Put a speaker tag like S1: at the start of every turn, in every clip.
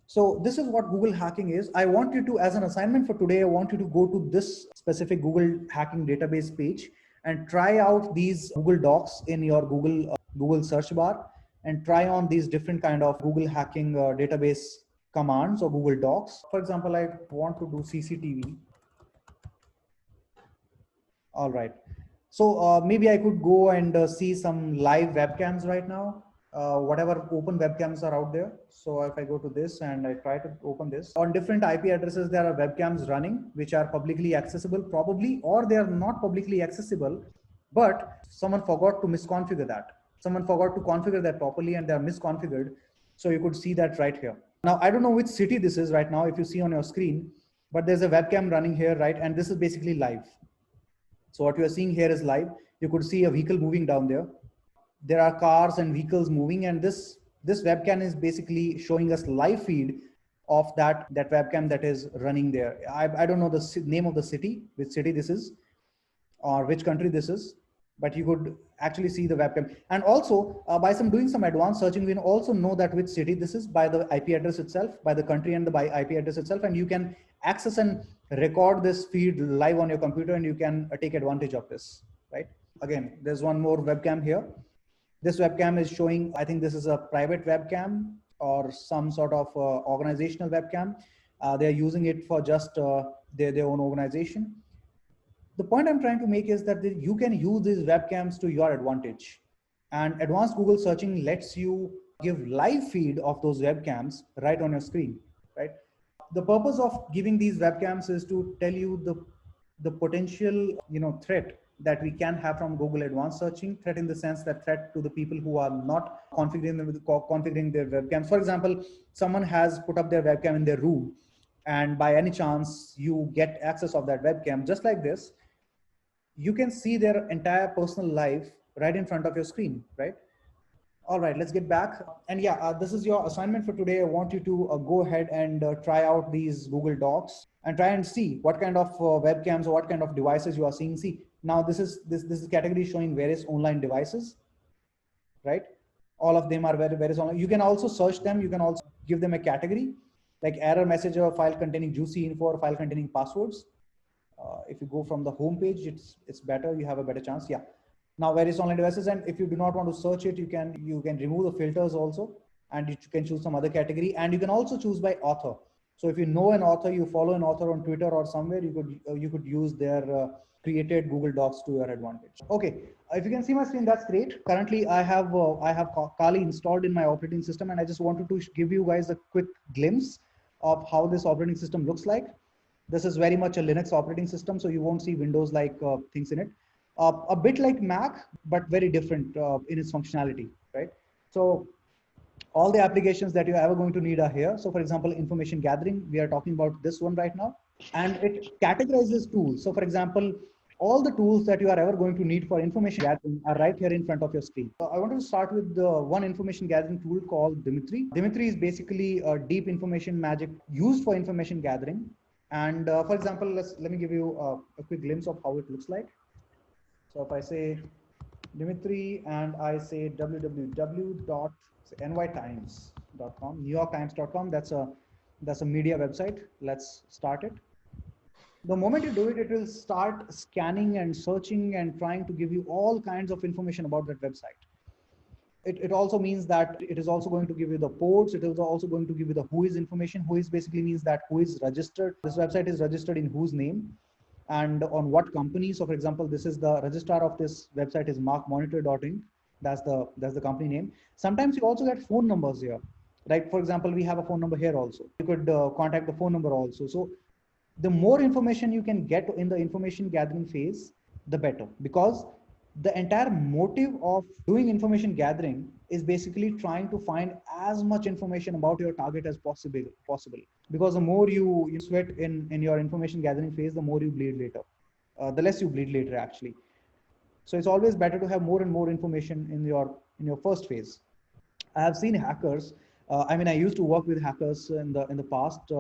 S1: So this is what Google hacking is. I want you to, as an assignment for today, I want you to go to this specific Google hacking database page and try out these Google Docs in your Google search bar, and try on these different kind of Google hacking database commands or Google Docs. For example, I want to do CCTV. All right. So maybe I could go and see some live webcams right now, whatever open webcams are out there. So if I go to this and I try to open this, on different IP addresses, there are webcams running, which are publicly accessible probably, or they are not publicly accessible, but someone forgot to misconfigure that. Someone forgot to configure that properly and they are misconfigured. So you could see that right here. Now, I don't know which city this is right now, if you see on your screen, but there's a webcam running here, right? And this is basically live. So what you are seeing here is live. You could see a vehicle moving down there. There are cars and vehicles moving, and this webcam is basically showing us live feed of that webcam that is running there. I don't know the name of the city, which city this is, or which country this is, but you could actually see the webcam. And also by doing some advanced searching, we can also know that which city this is by the IP address itself, by the country and the IP address itself, and you can access and record this feed live on your computer, and you can take advantage of this, right? Again, there's one more webcam here. This webcam is showing, I think this is a private webcam or some sort of organizational webcam. They're using it for just their own organization. The point I'm trying to make is that you can use these webcams to your advantage. And advanced Google searching lets you give live feed of those webcams right on your screen, right? The purpose of giving these webcams is to tell you the potential, threat that we can have from Google advanced searching. Threat in the sense that threat to the people who are not configuring their webcams. For example, someone has put up their webcam in their room, and by any chance you get access of that webcam just like this, you can see their entire personal life right in front of your screen, right? All right, let's get back. And yeah, this is your assignment for today. I want you to go ahead and try out these Google Docs and try and see what kind of webcams or what kind of devices you are seeing. See, now this is category showing various online devices, right? All of them are various online. You can also search them. You can also give them a category like error message or file containing juicy info or file containing passwords. If you go from the home page, it's better. You have a better chance. Yeah. Now various online devices, and if you do not want to search it, you can remove the filters also, and you can choose some other category, and you can also choose by author. So if you know an author, you follow an author on Twitter or somewhere, you could use their created Google Docs to your advantage. Okay, if you can see my screen, that's great. Currently, I have Kali installed in my operating system, and I just wanted to give you guys a quick glimpse of how this operating system looks like. This is very much a Linux operating system, so you won't see Windows-like things in it. A bit like Mac, but very different in its functionality, right? So all the applications that you're ever going to need are here. So for example, information gathering, we are talking about this one right now, and it categorizes tools. So for example, all the tools that you are ever going to need for information gathering are right here in front of your screen. So I want to start with the one information gathering tool called Dimitri. Dimitri is basically a deep information magic used for information gathering. And for example, let me give you a quick glimpse of how it looks like. So if I say Dimitri and I say www.nytimes.com, NewYorkTimes.com, that's a media website. Let's start it. The moment you do it, it will start scanning and searching and trying to give you all kinds of information about that website. It also means that it is also going to give you the ports. It is also going to give you the who is information. Who is basically means that who is registered. This website is registered in whose name and on what company. So for example, this is the registrar of this website is markmonitor.inc. That's the company name. Sometimes you also get phone numbers here. Like for example, we have a phone number here also. You could contact the phone number also. So the more information you can get in the information gathering phase, the better, because the entire motive of doing information gathering is basically trying to find as much information about your target as possible. Because the more you sweat in your information gathering phase, the more you bleed later, the less you bleed later actually. So it's always better to have more and more information in your first phase. I have seen hackers. I mean, I used to work with hackers in the past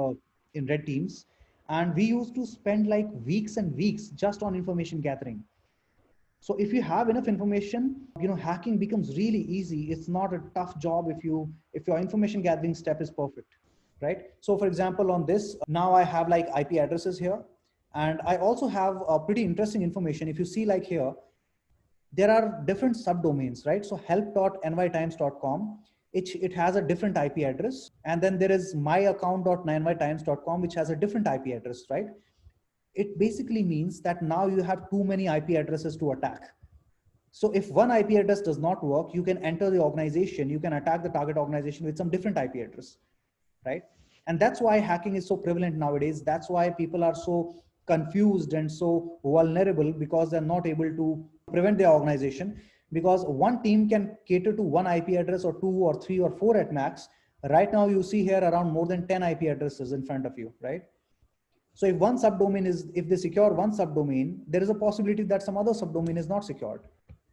S1: in red teams, and we used to spend like weeks and weeks just on information gathering. So if you have enough information, hacking becomes really easy. It's not a tough job if your information gathering step is perfect. right? So for example, on this, now I have like IP addresses here, and I also have a pretty interesting information. If you see like here, there are different subdomains, right? So help.nytimes.com, it has a different IP address. And then there is myaccount.nytimes.com, which has a different IP address, right? It basically means that now you have too many IP addresses to attack. So if one IP address does not work, you can enter the organization, you can attack the target organization with some different IP address, right? And that's why hacking is so prevalent nowadays. That's why people are so confused and so vulnerable, because they're not able to prevent their organization, because one team can cater to one IP address or two or three or four at max. Right now you see here around more than 10 IP addresses in front of you, right? So if one subdomain is, if they secure one subdomain, there is a possibility that some other subdomain is not secured,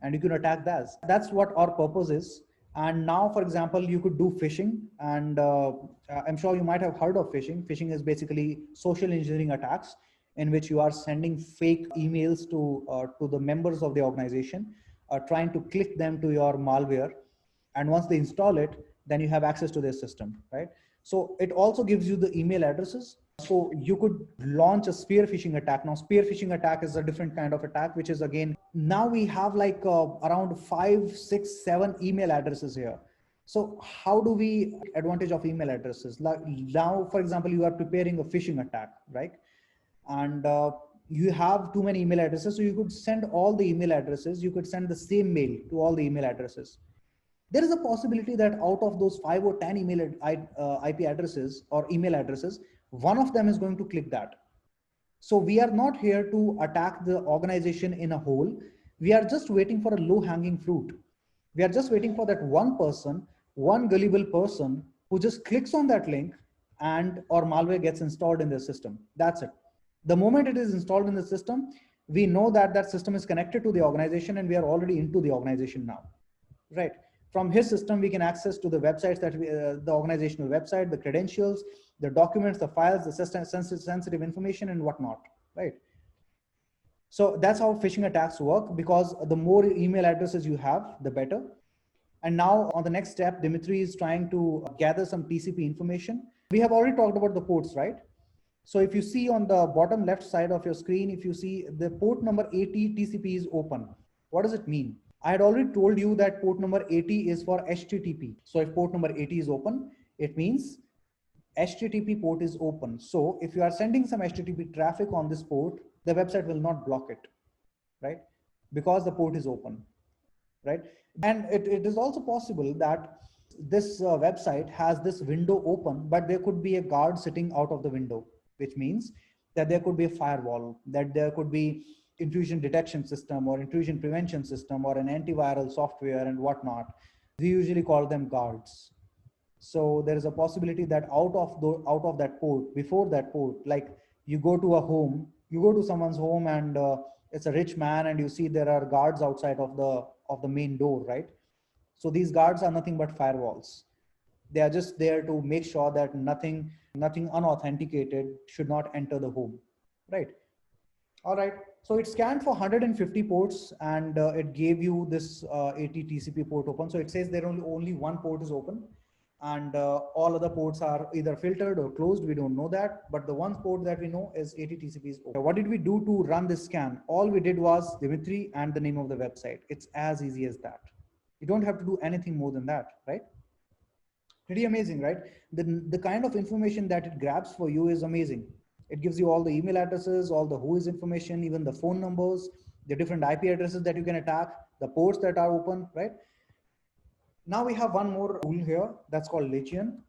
S1: and you can attack that. That's what our purpose is. And now, for example, you could do phishing, and I'm sure you might have heard of phishing. Phishing is basically social engineering attacks in which you are sending fake emails to the members of the organization, trying to click them to your malware. And once they install it, then you have access to their system, right? So it also gives you the email addresses. So you could launch a spear phishing attack. Now, spear phishing attack is a different kind of attack, which is again, now we have like around 5, 6, 7 email addresses here. So how do we advantage of email addresses? Like now, for example, you are preparing a phishing attack, right? And you have too many email addresses. So you could send all the email addresses. You could send the same mail to all the email addresses. There is a possibility that out of those 5 or 10 email IP addresses or email addresses, one of them is going to click that. So we are not here to attack the organization in a whole. We are just waiting for a low hanging fruit. We are just waiting for that one person, one gullible person who just clicks on that link, and our malware gets installed in their system. That's it. The moment it is installed in the system, we know that that system is connected to the organization, and we are already into the organization now, right? From his system, we can access to the websites that the organizational website, the credentials, the documents, the files, the sensitive information, and whatnot, right? So that's how phishing attacks work, because the more email addresses you have, the better. And now on the next step, Dimitri is trying to gather some TCP information. We have already talked about the ports, right? So if you see on the bottom left side of your screen, if you see the port number 80 TCP is open. What does it mean? I had already told you that port number 80 is for HTTP. So if port number 80 is open, it means HTTP port is open. So if you are sending some HTTP traffic on this port, the website will not block it, right? Because the port is open, right? And it is also possible that this website has this window open, but there could be a guard sitting out of the window, which means that there could be a firewall, that there could be intrusion detection system or intrusion prevention system or an antiviral software and whatnot. We usually call them guards. So there is a possibility that out of that port, before that port, like you go to a home, you go to someone's home, and it's a rich man, and you see there are guards outside of the main door, right? So these guards are nothing but firewalls. They are just there to make sure that nothing unauthenticated should not enter the home, right? All right. So it scanned for 150 ports, and it gave you this 80 TCP port open. So it says there only one port is open, and all other ports are either filtered or closed. We don't know that, but the one port that we know is 80 TCP is open. What did we do to run this scan? All we did was Dimitri and the name of the website. It's as easy as that. You don't have to do anything more than that, right? Pretty amazing, right? The kind of information that it grabs for you is amazing. It gives you all the email addresses, all the who is information, even the phone numbers, the different IP addresses that you can attack, the ports that are open, right? Now we have one more tool here that's called Legion.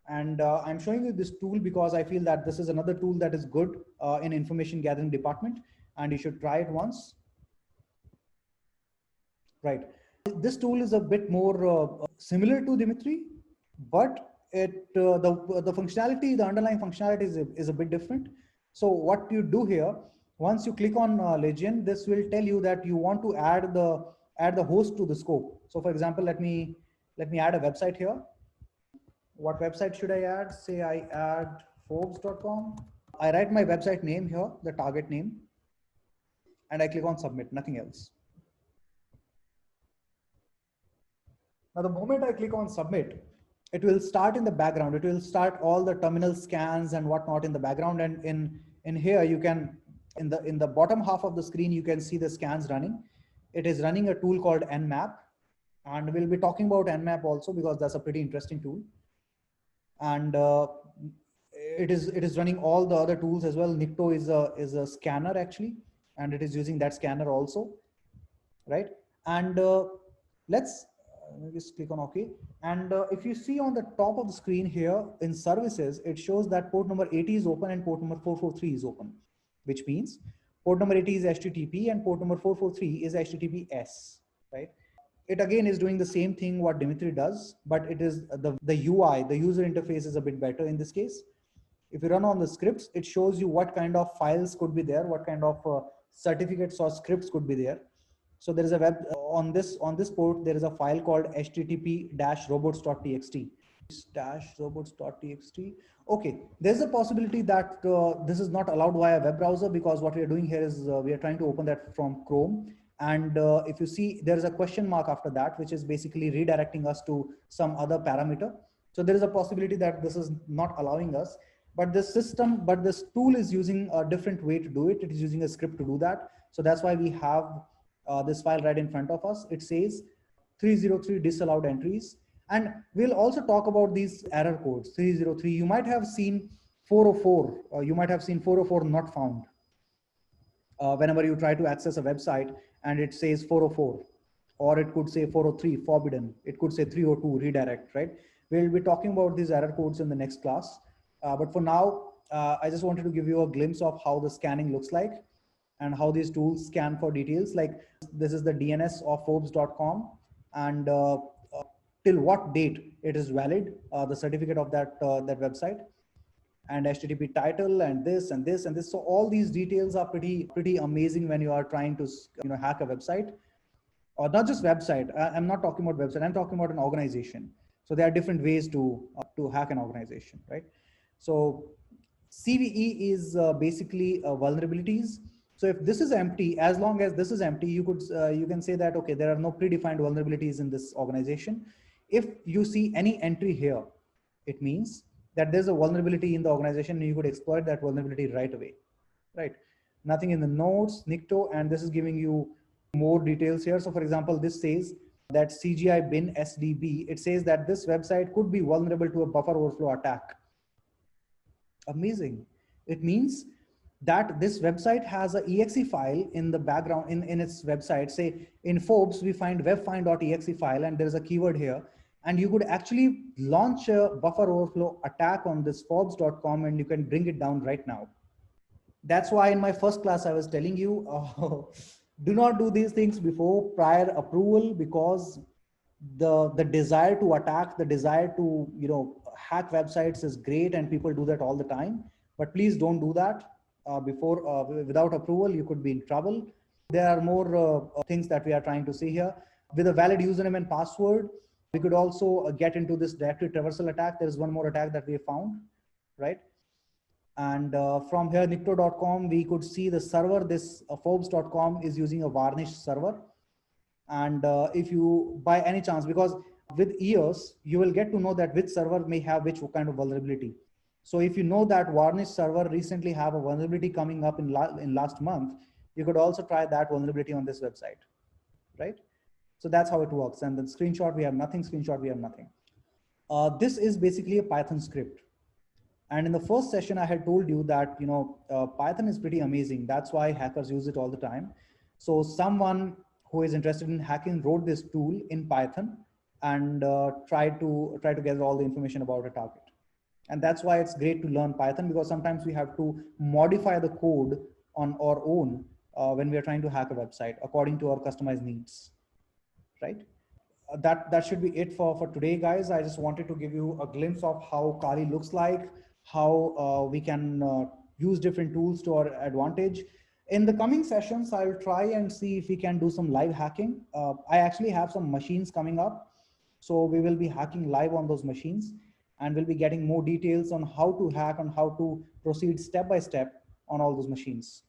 S1: And I'm showing you this tool because I feel that this is another tool that is good in information gathering department, and you should try it once. Right. This tool is a bit more similar to Dimitri, but the functionality, the underlying functionality is a bit different. So what you do here, once you click on Legion, this will tell you that you want to add the host to the scope. So for example, let me add a website here. What website should I add? Say I add Forbes.com. I write my website name here, the target name, and I click on submit, nothing else. Now, the moment I click on submit, it will start in the background. It will start all the terminal scans and whatnot in the background. And in here, you can, in the bottom half of the screen, you can see the scans running. It is running a tool called Nmap, and we'll be talking about Nmap also because that's a pretty interesting tool. And it is running all the other tools as well. Nikto is a scanner actually, and it is using that scanner also, right? And let's just click on OK. And if you see on the top of the screen here in services, it shows that port number 80 is open and port number 443 is open, which means port number 80 is HTTP and port number 443 is HTTPS, right? It again is doing the same thing what Dimitri does, but it is the UI, the user interface is a bit better in this case. If you run on the scripts, it shows you what kind of files could be there, what kind of certificates or scripts could be there. So there is a web on this port, there is a file called http-robots.txt. -robots.txt. Okay, there's a possibility that this is not allowed via web browser, because what we are doing here is we are trying to open that from Chrome. And if you see, there is a question mark after that, which is basically redirecting us to some other parameter. So there is a possibility that this is not allowing us, but this tool is using a different way to do it. It is using a script to do that. So that's why we have this file right in front of us. It says 303 disallowed entries. And we'll also talk about these error codes. 303, you might have seen 404, you might have seen 404 not found. Whenever you try to access a website and it says 404, or it could say 403 forbidden, it could say 302 redirect, right? We'll be talking about these error codes in the next class. But for now, I just wanted to give you a glimpse of how the scanning looks like and how these tools scan for details. Like this is the DNS of Forbes.com, and till what date it is valid, the certificate of that website, and HTTP title, and this and this and this. So all these details are pretty amazing when you are trying to hack a website, or not just website. I'm not talking about website. I'm talking about an organization. So there are different ways to hack an organization, right? So CVE is basically vulnerabilities. So if this is empty, as long as this is empty, you can say that, okay, there are no predefined vulnerabilities in this organization. If you see any entry here, it means that there's a vulnerability in the organization and you could exploit that vulnerability right away, right? Nothing in the notes, Nikto, and this is giving you more details here. So for example, this says that CGI bin SDB, it says that this website could be vulnerable to a buffer overflow attack. Amazing. It means that this website has a exe file in the background in its website. Say in Forbes, we find webfind.exe file, and there's a keyword here. And you could actually launch a buffer overflow attack on this Forbes.com, and you can bring it down right now. That's why in my first class, I was telling you, do not do these things before prior approval, because the desire to attack, the desire to hack websites is great, and people do that all the time. But please don't do that without approval. You could be in trouble. There are more things that we are trying to see here. With a valid username and password, we could also get into this directory traversal attack. There is one more attack that we have found, right? And from here, Nikto.com, we could see the server. This Forbes.com is using a varnished server. And if you, by any chance, because with years, you will get to know that which server may have which kind of vulnerability. So if you know that varnished server recently have a vulnerability coming up in last month, you could also try that vulnerability on this website, right? So that's how it works. And the screenshot, we have nothing. Screenshot, we have nothing. This is basically a Python script. And in the first session, I had told you that Python is pretty amazing. That's why hackers use it all the time. So someone who is interested in hacking wrote this tool in Python and tried to gather all the information about a target. And that's why it's great to learn Python, because sometimes we have to modify the code on our own when we are trying to hack a website according to our customized needs, right? That should be it for today, guys. I just wanted to give you a glimpse of how Kali looks like, how we can use different tools to our advantage. In the coming sessions, I'll try and see if we can do some live hacking. I actually have some machines coming up, so we will be hacking live on those machines, and we'll be getting more details on how to hack and how to proceed step by step on all those machines.